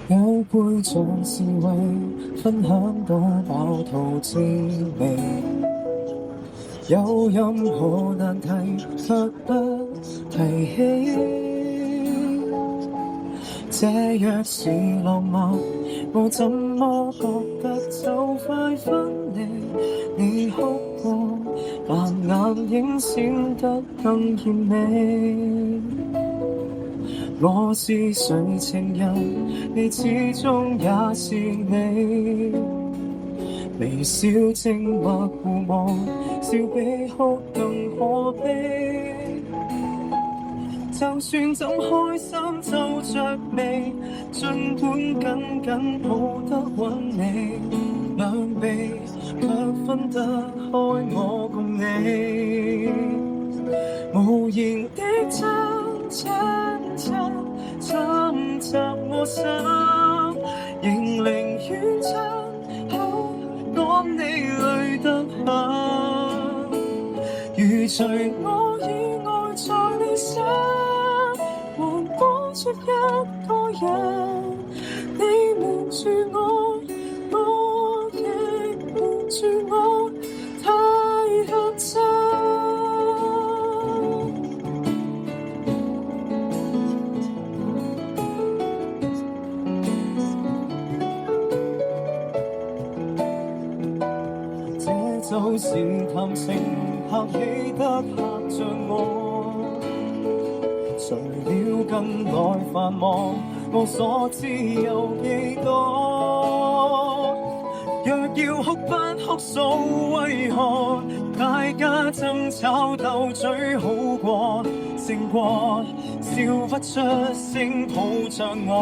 有杯像是為分享到飽肚滋味，有任何難題卻不提起。這若是浪漫，我怎麼覺得就快分離？你哭過，但眼影閃得更豔美。我是誰情人，你始終也是你。微笑靜默互望，笑比哭更可悲。就算怎開心皺着眉，儘管緊緊抱得穩你，兩臂卻分得開我共你。無言的親親侵襲我心，仍寧願親口講你累得很。如除我以外在你心，還多出一個人。你瞞住我，我亦瞞住我，太合襯。就是談情客氣得嚇着我，除了近來繁忙，我所知有幾多？若要哭不哭訴，為何大家爭吵鬥嘴好過？勝過笑不出聲抱着我，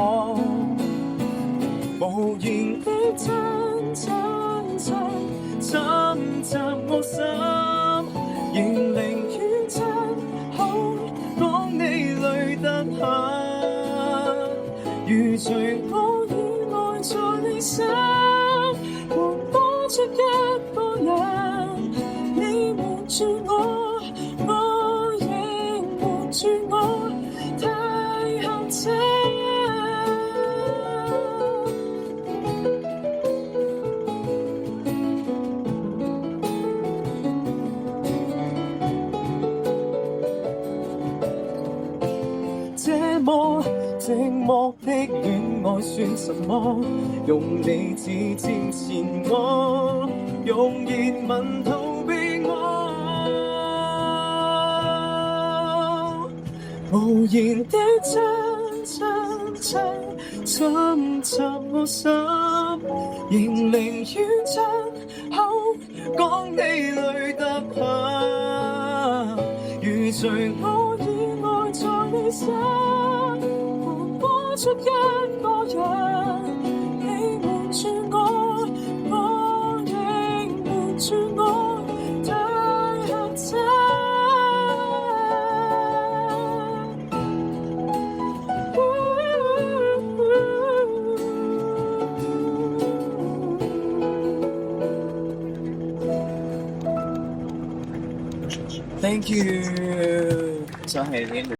無言的親親侵襲我心，仍寧願親口講你累得很。如除我以外在你心，還多出一個人。你瞞住我，我亦瞞住我，太合襯。這麼寂寞的戀愛算什麼？用理智戰前我，用熱吻逃避我。無言的親侵襲我心，仍寧願親口講你累得很。如除我以外在你心，還多出一個人。你瞞住我，我亦瞞住我，太合襯。Thank you，就係